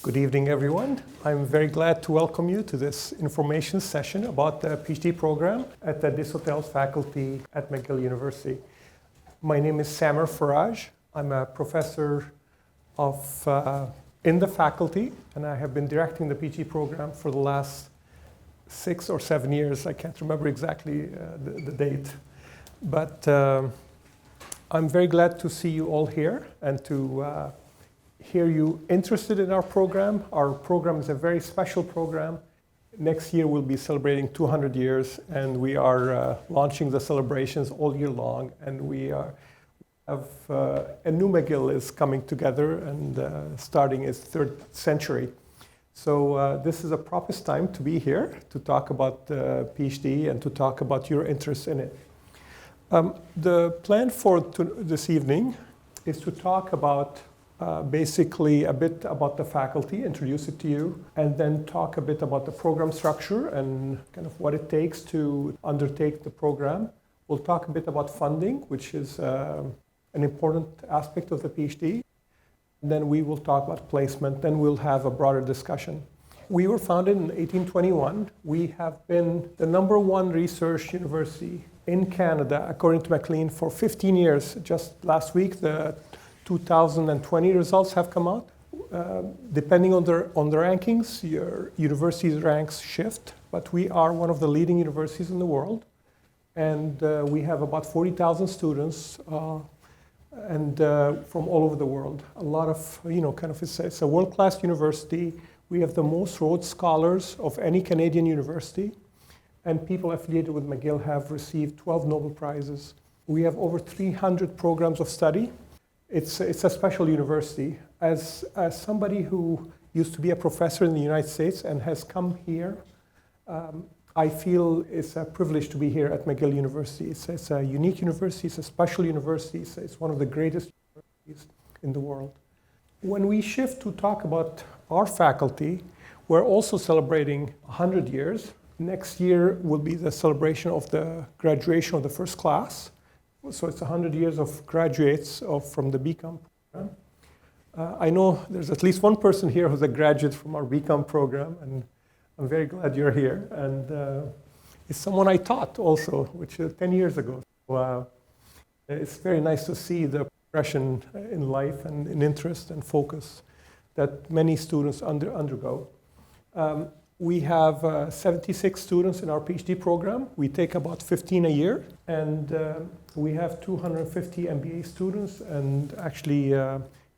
Good evening, everyone. I'm very glad to welcome you to this information session about the PhD program at the Desautels faculty at McGill University. My name is Samer Faraj. I'm a professor in the faculty, and I have been directing the PhD program for the last 6 or 7 years. I can't remember exactly the date. But I'm very glad to see you all here and to hear you interested in our program. Our program is a very special program. Next year we'll be celebrating 200 years, and we are launching the celebrations all year long. And we have a new McGill is coming together and starting its 3rd century. So this is a proper time to be here to talk about PhD and to talk about your interest in it. The plan for this evening is to talk about basically a bit about the faculty, introduce it to you, and then talk a bit about the program structure and kind of what it takes to undertake the program. We'll talk a bit about funding, which is an important aspect of the PhD. And then we will talk about placement, then we'll have a broader discussion. We were founded in 1821. We have been the #1 research university in Canada, according to Maclean, for 15 years. Just last week, the 2020 results have come out. Depending on the rankings, your university's ranks shift, but we are one of the leading universities in the world. And we have about 40,000 students and from all over the world. A lot of, it's a world-class university. We have the most Rhodes Scholars of any Canadian university. And people affiliated with McGill have received 12 Nobel Prizes. We have over 300 programs of study. It's a special university. As somebody who used to be a professor in the United States and has come here, I feel it's a privilege to be here at McGill University. It's a unique university. It's a special university. It's one of the greatest universities in the world. When we shift to talk about our faculty, we're also celebrating 100 years. Next year will be the celebration of the graduation of the first class. So it's 100 years of graduates from the BCom program. I know there's at least one person here who's a graduate from our BCom program, and I'm very glad you're here. And it's someone I taught also, which is 10 years ago. So, it's very nice to see the progression in life and in interest and focus that many students undergo. We have 76 students in our PhD program. We take about 15 a year, and we have 250 MBA students, and actually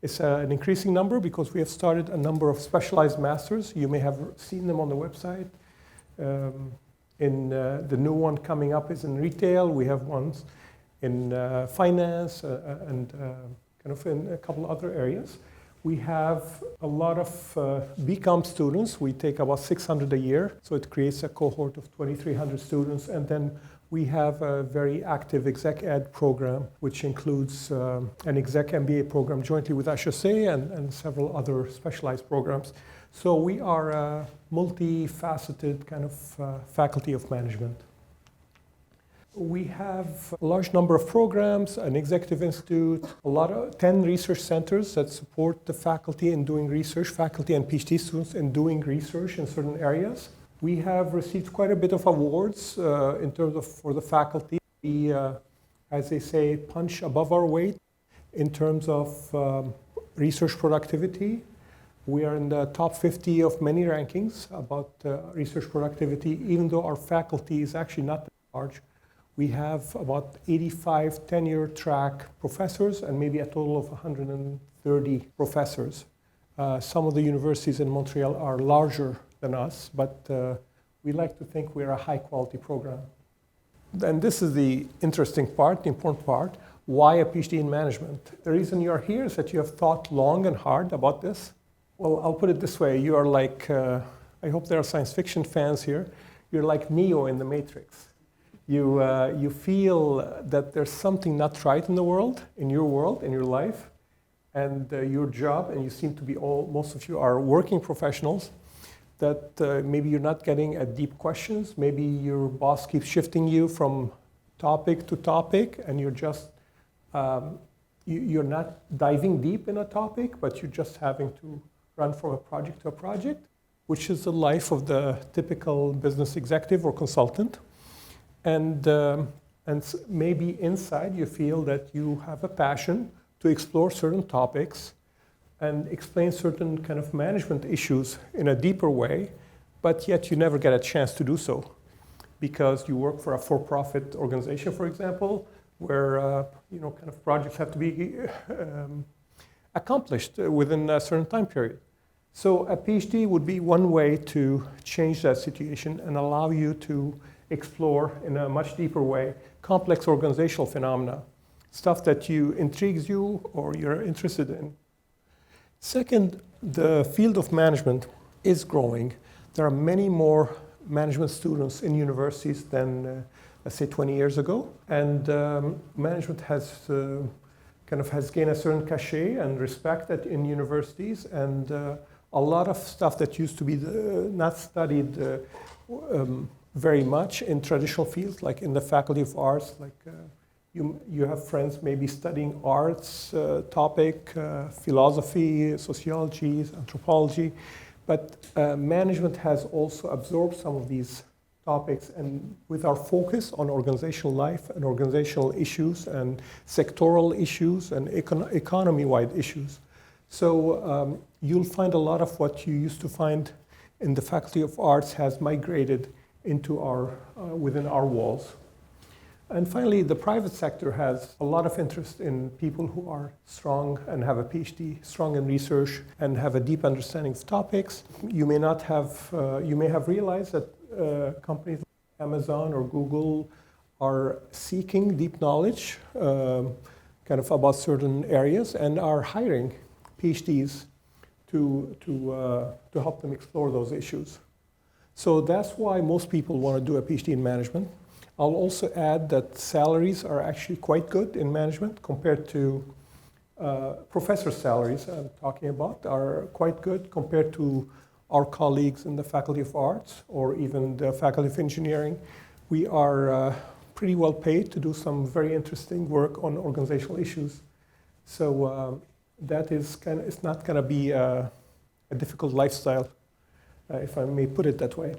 it's an increasing number because we have started a number of specialized masters. You may have seen them on the website. The new one coming up is in retail. We have ones in finance and kind of in a couple other areas. We have a lot of BCom students. We take about 600 a year, so it creates a cohort of 2,300 students. And then we have a very active exec ed program, which includes an exec MBA program jointly with HSA and several other specialized programs. So we are a multifaceted kind of faculty of management. We have a large number of programs, an executive institute, 10 research centers that support the faculty in doing research, faculty and PhD students in doing research in certain areas. We have received quite a bit of awards in terms of for the faculty. We, as they say, punch above our weight in terms of research productivity. We are in the top 50 of many rankings about research productivity, even though our faculty is actually not that large. We have about 85 tenure track professors and maybe a total of 130 professors. Some of the universities in Montreal are larger than us, but we like to think we're a high quality program. And this is the interesting part, the important part. Why a PhD in management? The reason you're here is that you have thought long and hard about this. Well, I'll put it this way. You are like, I hope there are science fiction fans here. You're like Neo in the Matrix. You feel that there's something not right in the world, in your life, and your job, and you seem to be most of you are working professionals, that maybe you're not getting at deep questions, maybe your boss keeps shifting you from topic to topic, and you're just, you're not diving deep in a topic, but you're just having to run from a project to a project, which is the life of the typical business executive or consultant. And maybe inside you feel that you have a passion to explore certain topics and explain certain kind of management issues in a deeper way, but yet you never get a chance to do so because you work for a for-profit organization, for example, where kind of projects have to be accomplished within a certain time period. So a PhD would be one way to change that situation and allow you to explore in a much deeper way complex organizational phenomena, stuff that intrigues you or you're interested in. Second, the field of management is growing. There are many more management students in universities than, let's say, 20 years ago. And management has gained a certain cachet and respect in universities. And a lot of stuff that used to be not studied very much in traditional fields, like in the Faculty of Arts, like you have friends maybe studying arts topic, philosophy, sociology, anthropology, but management has also absorbed some of these topics, and with our focus on organizational life and organizational issues and sectoral issues and economy-wide issues. So you'll find a lot of what you used to find in the Faculty of Arts has migrated into within our walls. And finally, the private sector has a lot of interest in people who are strong and have a PhD, strong in research, and have a deep understanding of topics. You may have realized that companies like Amazon or Google are seeking deep knowledge about certain areas and are hiring PhDs to help them explore those issues. So that's why most people want to do a PhD in management. I'll also add that salaries are actually quite good in management compared to professor salaries I'm talking about are quite good compared to our colleagues in the Faculty of Arts or even the Faculty of Engineering. We are pretty well paid to do some very interesting work on organizational issues. So that is it's not going to be a difficult lifestyle, if I may put it that way.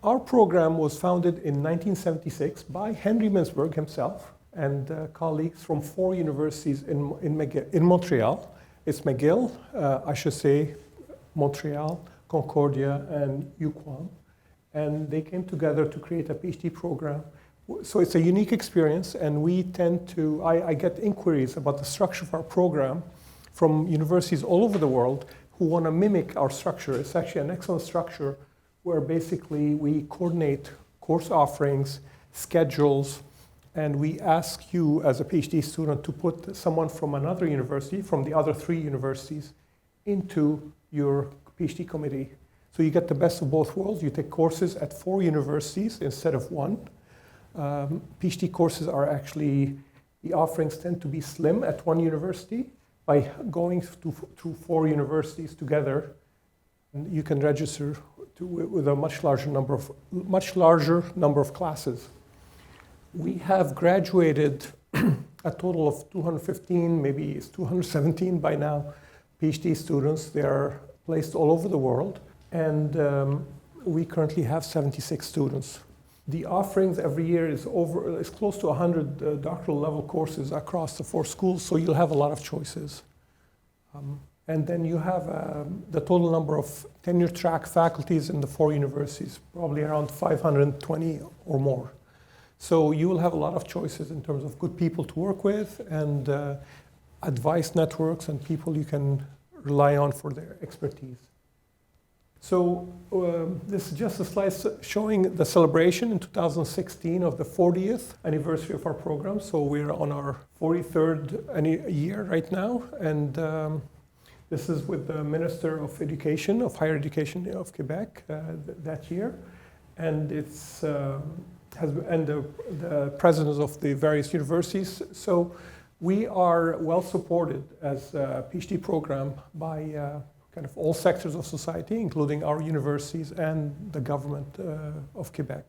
Our program was founded in 1976 by Henry Mintzberg himself and colleagues from 4 universities in Montreal. It's McGill, HEC, Montreal, Concordia, and UQAM. And they came together to create a PhD program. So it's a unique experience, and we tend to, I get inquiries about the structure of our program from universities all over the world who want to mimic our structure. It's actually an excellent structure where basically we coordinate course offerings, schedules, and we ask you as a PhD student to put someone from another university, from the other 3 universities, into your PhD committee. So you get the best of both worlds. You take courses at 4 universities instead of 1. PhD courses are actually, the offerings tend to be slim at 1 university. By going to 4 universities together, you can register with a much larger number of classes. We have graduated a total of 215, maybe it's 217 by now, PhD students. They are placed all over the world, and we currently have 76 students. The offerings every year is close to 100 doctoral level courses across the 4 schools, so you'll have a lot of choices. And then you have the total number of tenure track faculties in the 4 universities, probably around 520 or more. So you will have a lot of choices in terms of good people to work with and advice networks and people you can rely on for their expertise. So this is just a slide showing the celebration in 2016 of the 40th anniversary of our program. So we're on our 43rd year right now. And this is with the Minister of Education, of Higher Education of Quebec that year. And it's the presidents of the various universities. So we are well supported as a PhD program by all sectors of society, including our universities and the government of Quebec.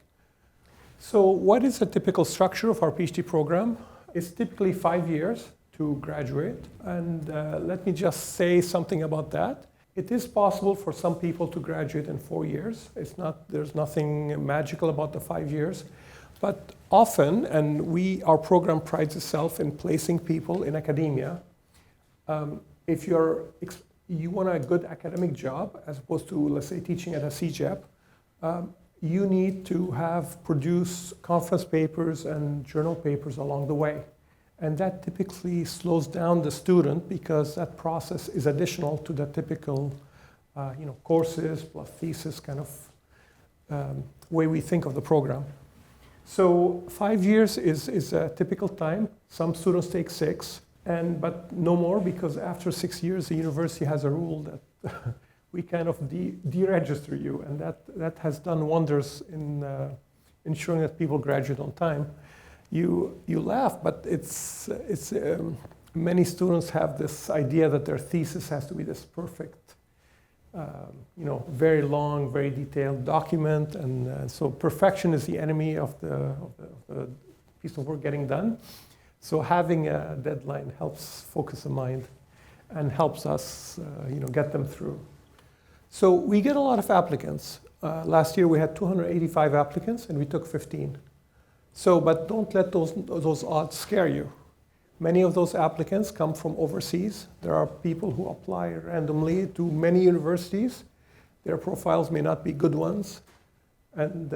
So what is a typical structure of our PhD program? It's typically 5 years to graduate. And let me just say something about that. It is possible for some people to graduate in 4 years. There's nothing magical about the 5 years. But often, and our program prides itself in placing people in academia. If you want a good academic job, as opposed to, let's say, teaching at a CJEP, you need to have produced conference papers and journal papers along the way. And that typically slows down the student because that process is additional to the typical courses plus thesis kind of way we think of the program. So 5 years is a typical time. Some students take 6, but no more, because after 6 years, the university has a rule that we kind of deregister you, and that has done wonders in ensuring that people graduate on time. You laugh, but it's many students have this idea that their thesis has to be this perfect, very long, very detailed document, and so perfection is the enemy of the piece of work getting done. So having a deadline helps focus the mind and helps us, get them through. So we get a lot of applicants. Last year we had 285 applicants, and we took 15. But don't let those odds scare you. Many of those applicants come from overseas. There are people who apply randomly to many universities. Their profiles may not be good ones. And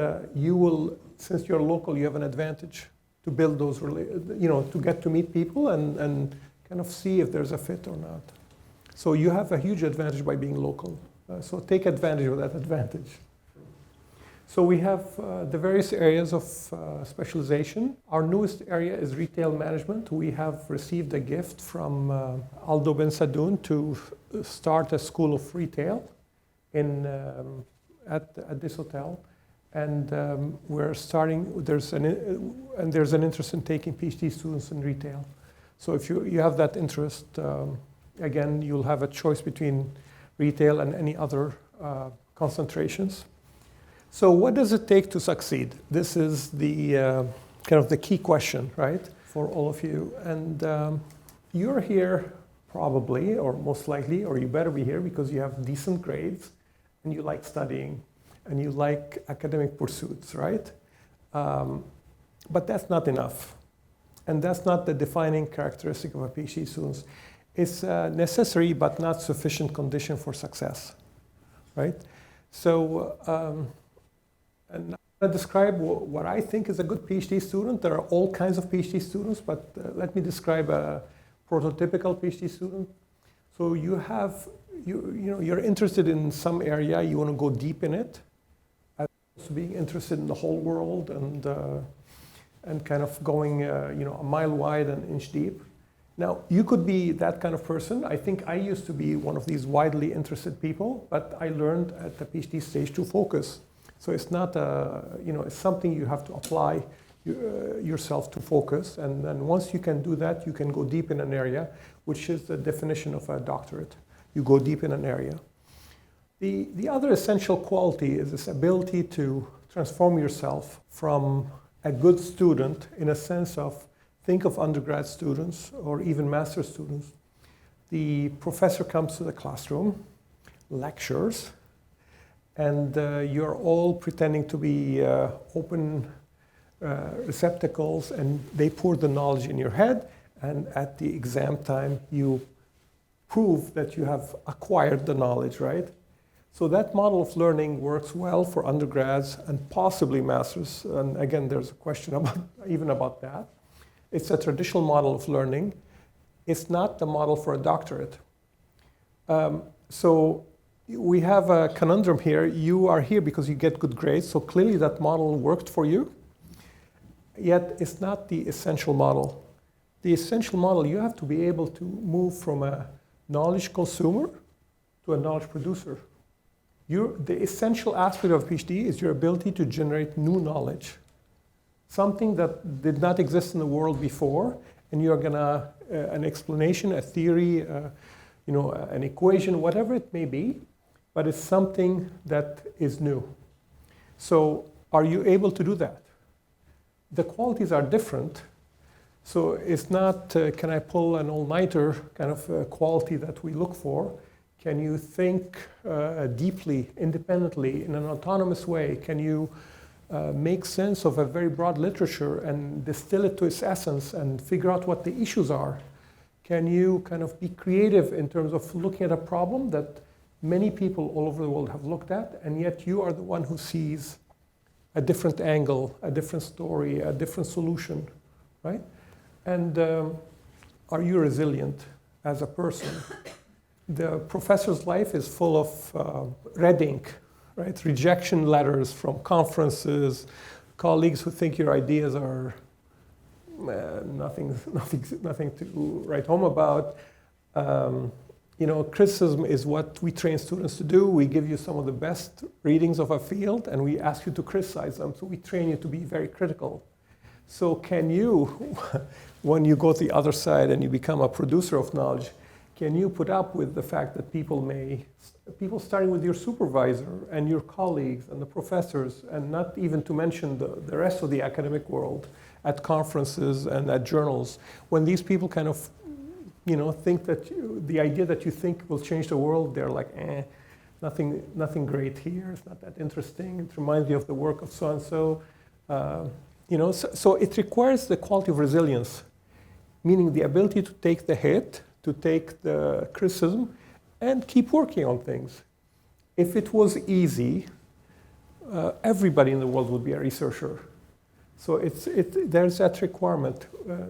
since you're local, you have an advantage to build those, to get to meet people and kind of see if there's a fit or not. So you have a huge advantage by being local. So take advantage of that advantage. So we have the various areas of specialization. Our newest area is retail management. We have received a gift from Aldo Ben Sadoun to start a school of retail at Desautels. And we're starting, there's an interest in taking PhD students in retail. So if you have that interest, again, you'll have a choice between retail and any other concentrations. So what does it take to succeed? This is the kind of the key question, right, for all of you. And you're here probably, or most likely, or you better be here because you have decent grades and you like studying and you like academic pursuits, right? But that's not enough. And that's not the defining characteristic of a PhD student. It's a necessary but not sufficient condition for success, right? So, and I'm going to describe what I think is a good PhD student. There are all kinds of PhD students, but let me describe a prototypical PhD student. So you're interested in some area, you want to go deep in it, as opposed to being interested in the whole world and kind of going a mile wide and inch deep. Now, you could be that kind of person. I think I used to be one of these widely interested people, but I learned at the PhD stage to focus. So it's not it's something you have to apply yourself to focus. And then once you can do that, you can go deep in an area, which is the definition of a doctorate. You go deep in an area. The other essential quality is this ability to transform yourself from a good student in a sense of, think of undergrad students or even master students. The professor comes to the classroom, lectures, and you're all pretending to be open receptacles, and they pour the knowledge in your head, and at the exam time, you prove that you have acquired the knowledge, right? So that model of learning works well for undergrads and possibly masters, and again, there's a question about that. It's a traditional model of learning. It's not the model for a doctorate. So we have a conundrum here. You are here because you get good grades, so clearly that model worked for you. Yet it's not the essential model. The essential model, you have to be able to move from a knowledge consumer to a knowledge producer. The essential aspect of PhD is your ability to generate new knowledge, something that did not exist in the world before, and you're gonna, an explanation, a theory, an equation, whatever it may be, but it's something that is new. So are you able to do that? The qualities are different. So it's not, can I pull an all-nighter kind of quality that we look for? Can you think deeply, independently, in an autonomous way? Can you make sense of a very broad literature and distill it to its essence and figure out what the issues are? Can you kind of be creative in terms of looking at a problem that many people all over the world have looked at, and yet you are the one who sees a different angle, a different story, a different solution, right? And are you resilient as a person? The professor's life is full of red ink, right? Rejection letters from conferences, colleagues who think your ideas are nothing to write home about. Criticism is what we train students to do. We give you some of the best readings of a field, and we ask you to criticize them. So we train you to be very critical. So can you, when you go to the other side and you become a producer of knowledge, can you put up with the fact that people starting with your supervisor and your colleagues and the professors, and not even to mention the rest of the academic world at conferences and at journals, when these people kind of think that the idea that you think will change the world, they're like, nothing great here. It's not that interesting. It reminds me of the work of so-and-so. So it requires the quality of resilience, meaning the ability to take the hit, to take the criticism, and keep working on things. If it was easy, everybody in the world would be a researcher. So there's that requirement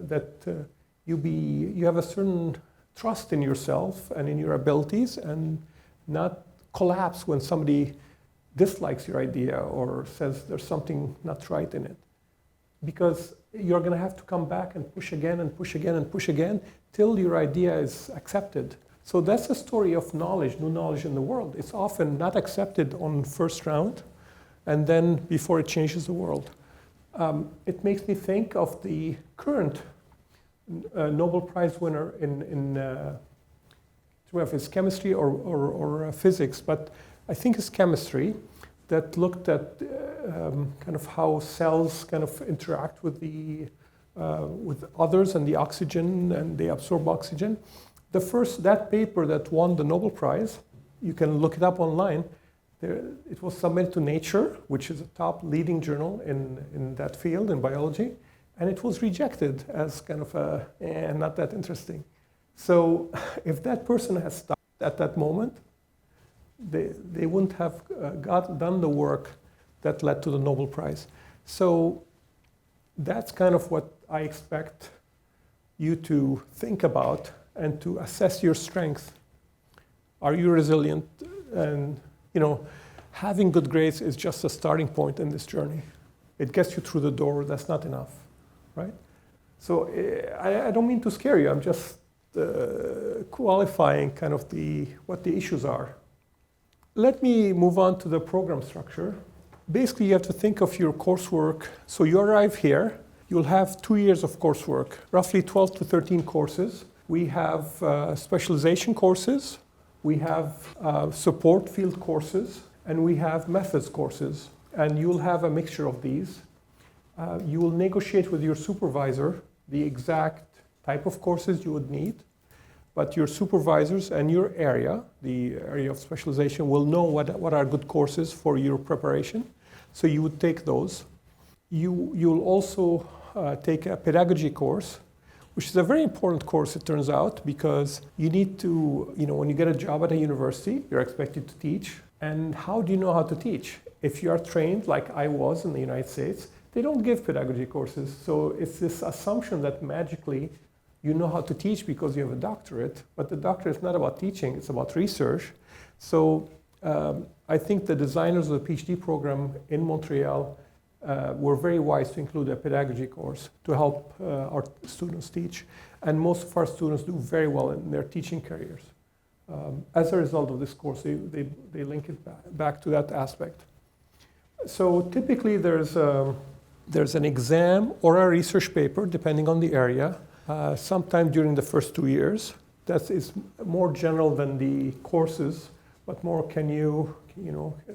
that you have a certain trust in yourself and in your abilities, and not collapse when somebody dislikes your idea or says there's something not right in it. Because you're going to have to come back and push again and push again and push again till your idea is accepted. So that's a story of knowledge, new knowledge in the world. It's often not accepted on first round, and then before it changes the world. It makes me think of the current Nobel Prize winner in if it's chemistry or physics, but I think it's chemistry, that looked at kind of how cells kind of interact with others and the oxygen, and they absorb oxygen. That paper that won the Nobel Prize, you can look it up online. It was submitted to Nature, which is a top leading journal in that field, in biology, and it was rejected as kind of not that interesting. So if that person had stopped at that moment, they wouldn't have done the work that led to the Nobel Prize. So that's kind of what I expect you to think about and to assess your strength. Are you resilient? And having good grades is just a starting point in this journey. It gets you through the door. That's not enough, right? So I don't mean to scare you. I'm just qualifying kind of what the issues are. Let me move on to the program structure. Basically, you have to think of your coursework. So you arrive here, you'll have 2 years of coursework, roughly 12 to 13 courses. We have specialization courses, we have support field courses, and we have methods courses. And you'll have a mixture of these. You will negotiate with your supervisor the exact type of courses you would need. But your supervisors and your area, the area of specialization, will know what are good courses for your preparation. So you would take those. You'll also take a pedagogy course, which is a very important course, it turns out, because you need to, when you get a job at a university, you're expected to teach. And how do you know how to teach? If you are trained, like I was in the United States, they don't give pedagogy courses. So it's this assumption that magically you know how to teach because you have a doctorate, but the doctorate is not about teaching, it's about research. So I think the designers of the PhD program in Montreal were very wise to include a pedagogy course to help our students teach. And most of our students do very well in their teaching careers. As a result of this course, they link it back to that aspect. So typically there's an exam or a research paper, depending on the area, sometime during the first 2 years. That is more general than the courses, but more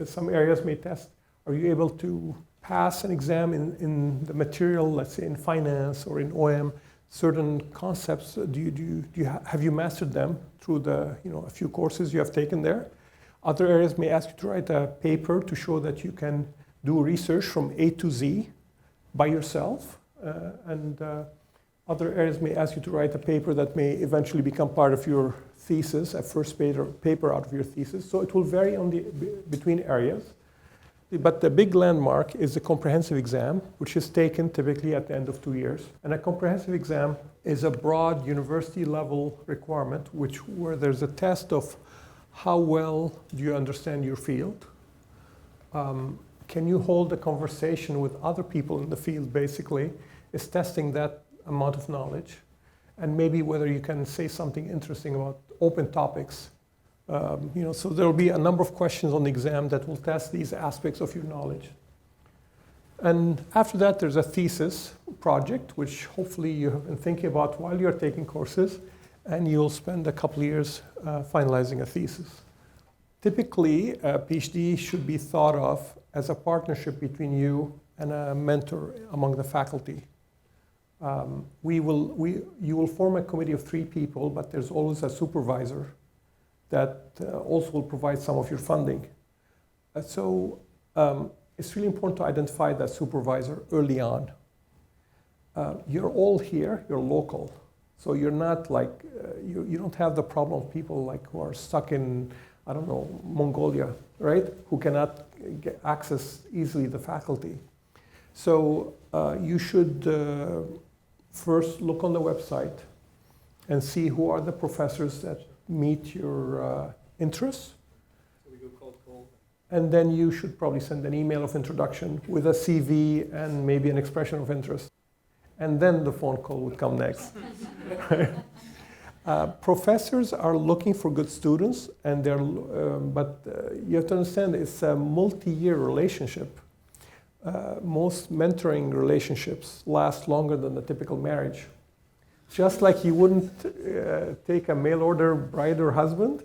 some areas may test, are you able to pass an exam in the material, let's say in finance or in OM, certain concepts, have you mastered them through the, a few courses you have taken there? Other areas may ask you to write a paper to show that you can do research from A to Z by yourself. And other areas may ask you to write a paper that may eventually become part of your thesis, a first paper out of your thesis. So it will vary between areas. But the big landmark is the comprehensive exam, which is taken typically at the end of 2 years. And a comprehensive exam is a broad university level requirement, where there's a test of how well do you understand your field. Can you hold a conversation with other people in the field, basically, is testing that amount of knowledge. And maybe whether you can say something interesting about open topics. So there will be a number of questions on the exam that will test these aspects of your knowledge. And after that, there's a thesis project, which hopefully you have been thinking about while you're taking courses, and you'll spend a couple of years finalizing a thesis. Typically, a PhD should be thought of as a partnership between you and a mentor among the faculty. You will form a committee of 3 people, but there's always a supervisor that also will provide some of your funding. So it's really important to identify that supervisor early on. You're all here, you're local. So you're not like, you don't have the problem of people like who are stuck in, I don't know, Mongolia, right? Who cannot access easily the faculty. So you should first look on the website and see who are the professors that meet your interests. So we go cold call. And then you should probably send an email of introduction with a CV and maybe an expression of interest. And then the phone call would come next. Professors are looking for good students, and but you have to understand it's a multi-year relationship. Most mentoring relationships last longer than the typical marriage. Just like you wouldn't take a mail order bride or husband,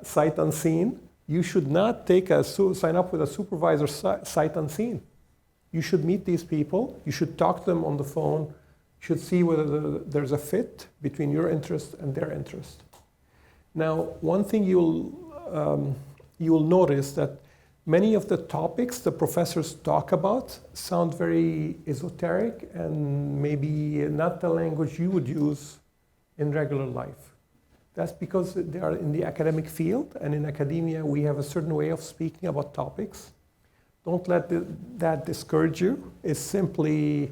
sight unseen, you should not sign up with a supervisor sight unseen. You should meet these people, you should talk to them on the phone, you should see whether there's a fit between your interest and their interest. Now, one thing you'll notice that many of the topics the professors talk about sound very esoteric and maybe not the language you would use in regular life. That's because they are in the academic field, and in academia we have a certain way of speaking about topics. Don't let that discourage you. It's simply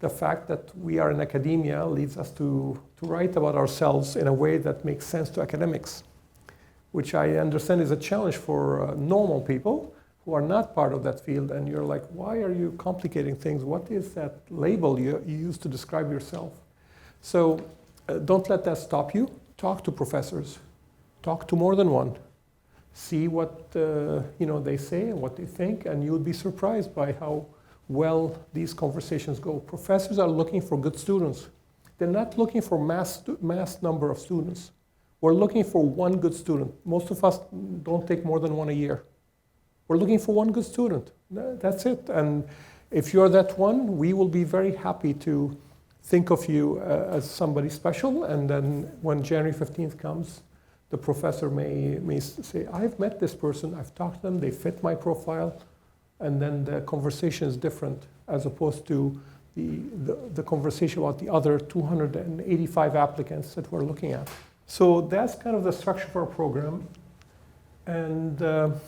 the fact that we are in academia leads us to write about ourselves in a way that makes sense to academics, which I understand is a challenge for normal people who are not part of that field. And you're like, why are you complicating things? What is that label you use to describe yourself? So don't let that stop you. Talk to professors. Talk to more than one. See what they say and what they think, and you'll be surprised by how well these conversations go. Professors are looking for good students. They're not looking for mass number of students. We're looking for one good student. Most of us don't take more than one a year. We're looking for one good student. That's it. And if you're that one, we will be very happy to think of you as somebody special. And then when January 15th comes, the professor may say, I've met this person, I've talked to them, they fit my profile. And then the conversation is different as opposed to the conversation about the other 285 applicants that we're looking at. So that's kind of the structure of our program. And kind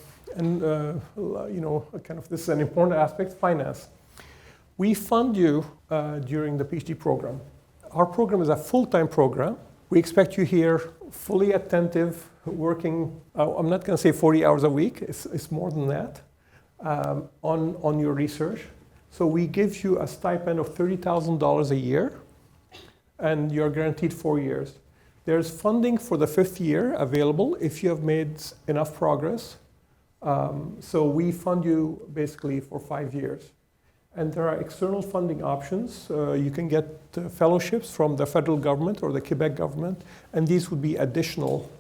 of this is an important aspect, finance. We fund you during the PhD program. Our program is a full-time program. We expect you here fully attentive, working, I'm not going to say 40 hours a week, it's more than that, on your research. So we give you a stipend of $30,000 a year, and you're guaranteed 4 years. There's funding for the 5th year available if you have made enough progress. So we fund you basically for 5 years. And there are external funding options. You can get fellowships from the federal government or the Quebec government, and these would be additional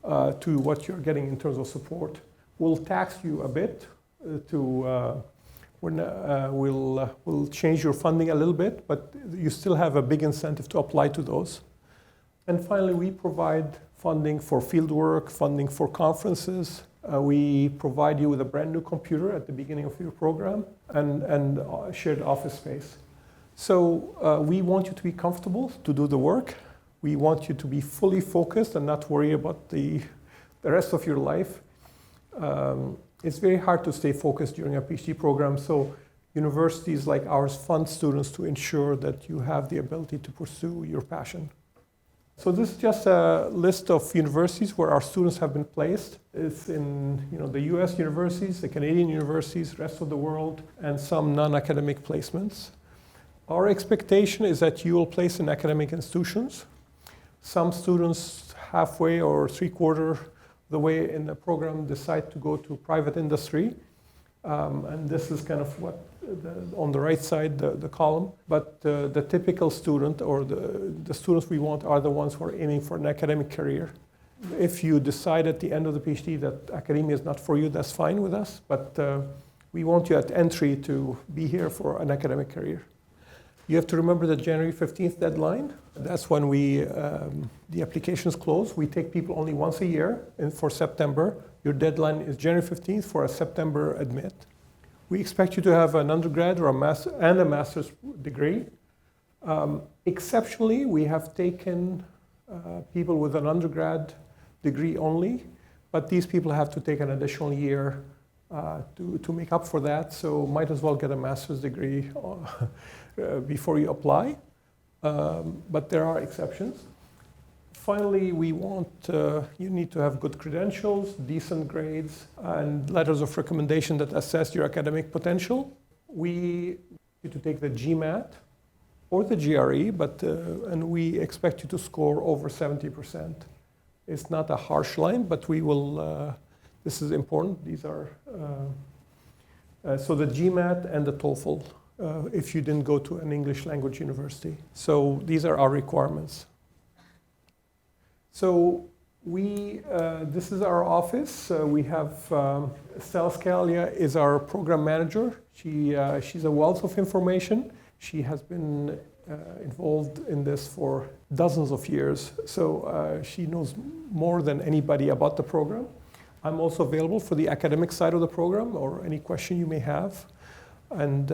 to what you're getting in terms of support. We'll tax you a bit to we'll change your funding a little bit, but you still have a big incentive to apply to those. And finally, we provide funding for fieldwork, funding for conferences. We provide you with a brand new computer at the beginning of your program and shared office space. So we want you to be comfortable to do the work. We want you to be fully focused and not worry about the rest of your life. It's very hard to stay focused during a PhD program, so universities like ours fund students to ensure that you have the ability to pursue your passion. So this is just a list of universities where our students have been placed. It's in the US universities, the Canadian universities, rest of the world, and some non-academic placements. Our expectation is that you will place in academic institutions. Some students halfway or three-quarter the way in the program decide to go to private industry. And this is kind of what, on the right side, the column. But the typical student or the students we want are the ones who are aiming for an academic career. If you decide at the end of the PhD that academia is not for you, that's fine with us. But we want you at entry to be here for an academic career. You have to remember the January 15th deadline. That's when the applications close. We take people only once a year for September. Your deadline is January 15th for a September admit. We expect you to have an undergrad or a master's degree. Exceptionally, we have taken people with an undergrad degree only, but these people have to take an additional year to make up for that, so might as well get a master's degree before you apply, but there are exceptions. Finally, we want you need to have good credentials, decent grades, and letters of recommendation that assess your academic potential. We want you to take the GMAT or the GRE, and we expect you to score over 70%. It's not a harsh line, but we will. This is important. These are so the GMAT and the TOEFL. If you didn't go to an English language university. So these are our requirements. So this is our office. We have Stella Scalia is our program manager. She's a wealth of information. She has been involved in this for dozens of years. So she knows more than anybody about the program. I'm also available for the academic side of the program or any question you may have. And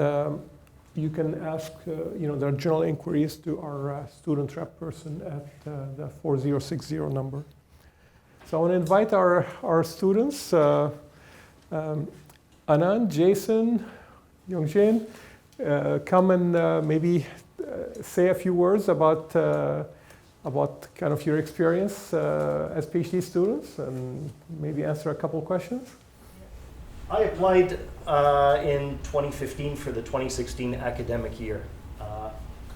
you can ask their general inquiries to our student rep person at the 4060 number. So I want to invite our students, Anand, Jason, Yongjin, come and maybe say a few words about kind of your experience as PhD students and maybe answer a couple questions. I applied in 2015 for the 2016 academic year.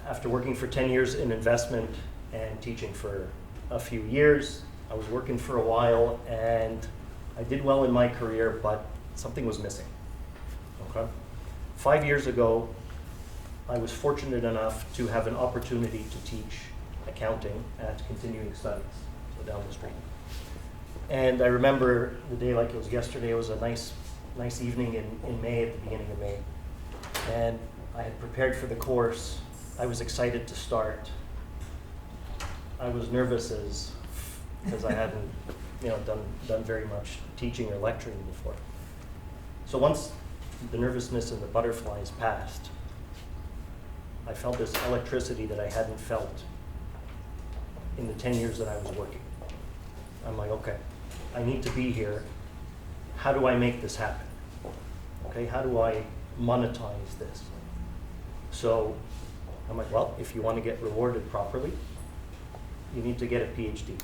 After working for 10 years in investment and teaching for a few years, I was working for a while and I did well in my career, but something was missing. Okay? 5 years ago, I was fortunate enough to have an opportunity to teach accounting at continuing studies, so down the street. And I remember the day like it was yesterday. It was a nice evening in May, at the beginning of May. And I had prepared for the course. I was excited to start. I was nervous because I hadn't done very much teaching or lecturing before. So once the nervousness and the butterflies passed, I felt this electricity that I hadn't felt in the 10 years that I was working. I'm like, okay, I need to be here. How do I make this happen? Okay, how do I monetize this? So I'm like, well, if you want to get rewarded properly, you need to get a PhD.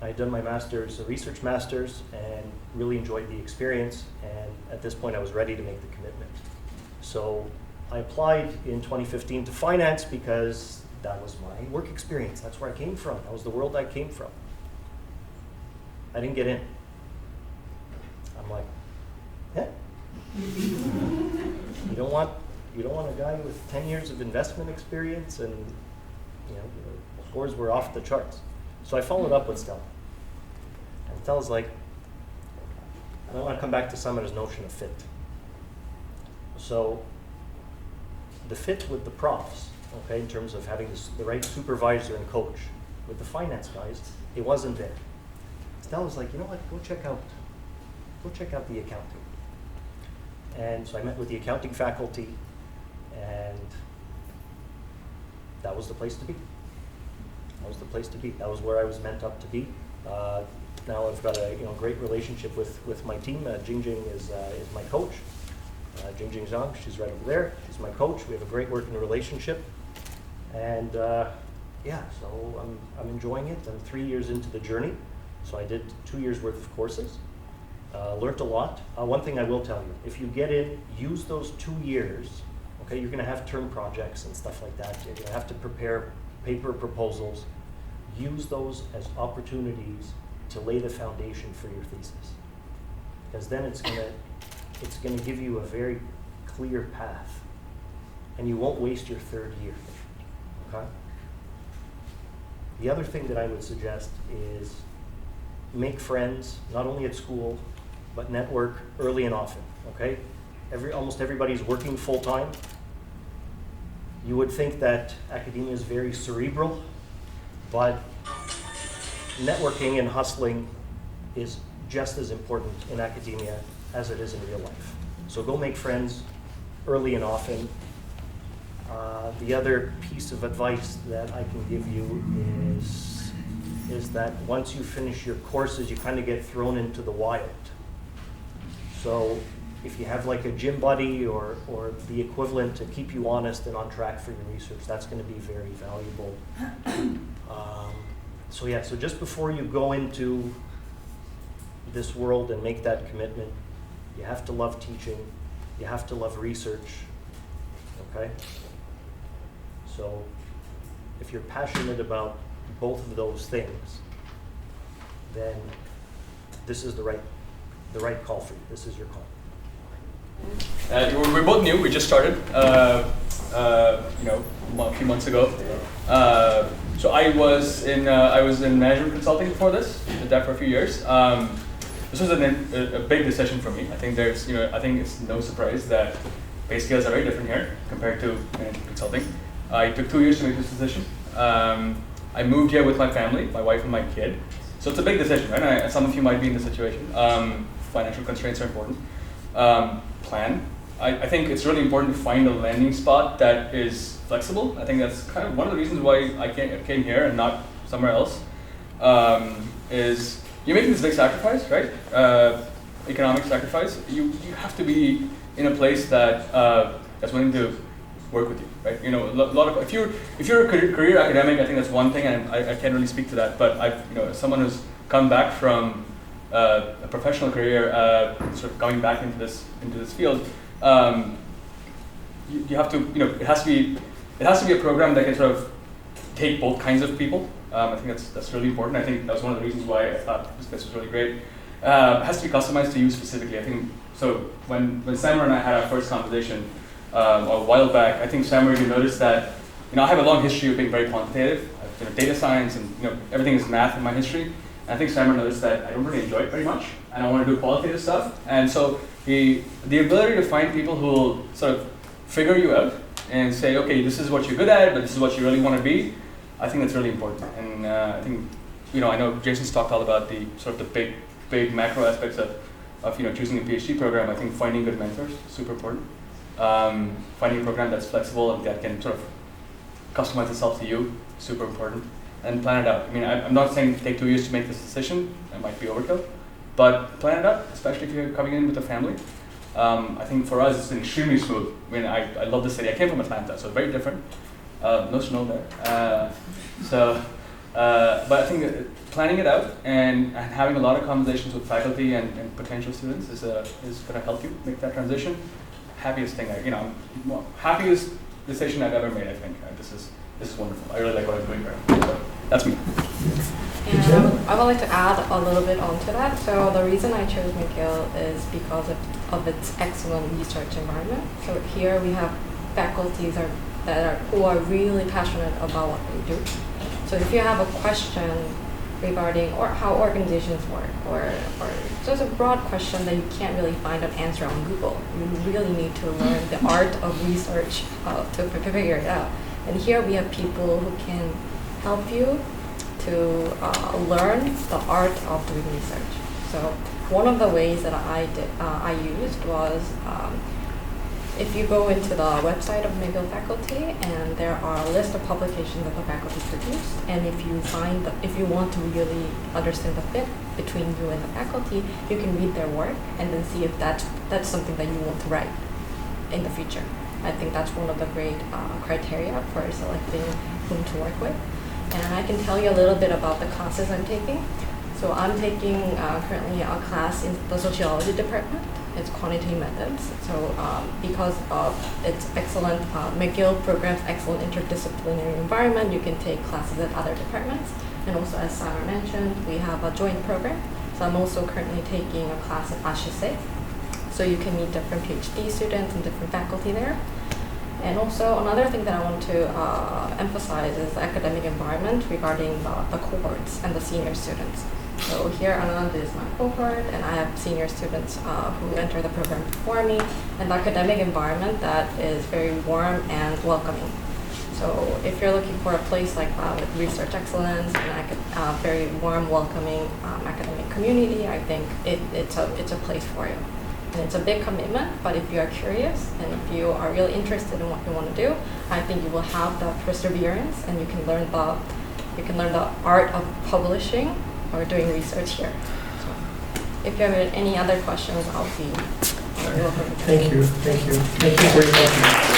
I had done my master's, a research master's, and really enjoyed the experience. And at this point, I was ready to make the commitment. So I applied in 2015 to finance because that was my work experience. That's where I came from. That was the world I came from. I didn't get in. I'm like, yeah. You don't want a guy with 10 years of investment experience, and the scores were off the charts. So I followed up with Stella. And Stella's like, I want to come back to Samer's notion of fit. So the fit with the profs, okay, in terms of having the right supervisor and coach. With the finance guys, it wasn't there. Stella was like, you know what, go check out the accounting. And so I met with the accounting faculty, and that was the place to be. That was the place to be. That was where I was meant up to be. Now I've got a great relationship with my team. Jingjing is my coach. Jingjing Zhang, she's right over there. She's my coach. We have a great working relationship. And yeah, so I'm enjoying it. I'm 3 years into the journey. So I did 2 years worth of courses. Learned a lot. One thing I will tell you, if you get in, use those 2 years. Okay, you're going to have term projects and stuff like that. You're going to have to prepare paper proposals. Use those as opportunities to lay the foundation for your thesis, because then it's going to give you a very clear path, and you won't waste your 3rd year. Okay. The other thing that I would suggest is make friends, not only at school, but network early and often. Okay. Almost everybody's working full time. You would think that academia is very cerebral, but networking and hustling is just as important in academia as it is in real life. So go make friends early and often. The other piece of advice that I can give you is that once you finish your courses, you kind of get thrown into the wild. So if you have like a gym buddy or the equivalent to keep you honest and on track for your research, that's going to be very valuable. So yeah, so just before you go into this world and make that commitment, you have to love teaching, you have to love research, okay? So if you're passionate about both of those things, then this is the right call for you. This is your call. We're both new. We just started, a few months ago. So I was in management consulting before this. Did that for a few years. This was a big decision for me. I think it's no surprise that pay scales are very different here compared to management consulting. I took 2 years to make this decision. I moved here with my family, my wife and my kid. So it's a big decision, right? Some of you might be in this situation. Financial constraints are important. Plan. I think it's really important to find a landing spot that is flexible. I think that's kind of one of the reasons why I came here and not somewhere else. Is you're making this big sacrifice, right? Economic sacrifice. You have to be in a place that's willing to work with you, right? A lot of if you're a career academic, I think that's one thing, and I can't really speak to that. But as someone who's come back from a professional career, sort of coming back into this field, you have to, it has to be a program that can sort of take both kinds of people. I think that's really important. I think that's one of the reasons why I thought this place was really great. It has to be customized to you specifically. I think so. When Samer and I had our first conversation a while back, I think Samer, you noticed that I have a long history of being very quantitative. Data science and everything is math in my history. I think Samer noticed that I don't really enjoy it very much, and I want to do qualitative stuff. And so the ability to find people who will sort of figure you out and say, okay, this is what you're good at, but this is what you really want to be, I think that's really important. And I think, I know Jason's talked all about the sort of the big macro aspects of choosing a PhD program. I think finding good mentors, super important. Finding a program that's flexible and that can sort of customize itself to you, super important. And plan it out. I'm not saying take 2 years to make this decision. It might be overkill, but plan it out, especially if you're coming in with a family. I think for us, it's been extremely smooth. I love the city. I came from Atlanta, so very different. No snow there. But I think planning it out and having a lot of conversations with faculty and potential students is going to help you make that transition. Happiest thing, happiest decision I've ever made. I think this is wonderful. I really like what I'm doing here. So that's me. And I would like to add a little bit onto that. So the reason I chose McGill is because of its excellent research environment. So here we have faculties who are really passionate about what they do. So if you have a question regarding or how organizations work, or just a broad question that you can't really find an answer on Google. You really need to learn the art of research to figure it out. And here we have people who can help you to learn the art of doing research. So one of the ways that I used was if you go into the website of McGill faculty, and there are a list of publications that the faculty produce, and if you want to really understand the fit between you and the faculty, you can read their work and then see if that's something that you want to write in the future. I think that's one of the great criteria for selecting whom to work with. And I can tell you a little bit about the classes I'm taking. So I'm taking currently a class in the sociology department. It's quantitative methods. So because of its excellent, McGill program's excellent interdisciplinary environment, you can take classes at other departments. And also, as Sarah mentioned, we have a joint program. So I'm also currently taking a class at HEC. So you can meet different PhD students and different faculty there. And also another thing that I want to emphasize is the academic environment regarding the cohorts and the senior students. So here Anand is my cohort, and I have senior students who enter the program before me, and the academic environment that is very warm and welcoming. So if you're looking for a place like that with research excellence and a very warm, welcoming academic community, I think it's a place for you. And it's a big commitment, but if you are curious and if you are really interested in what you want to do, I think you will have the perseverance, and you can learn the art of publishing or doing research here. So if you have any other questions, I'll be welcome. Thank you for your question.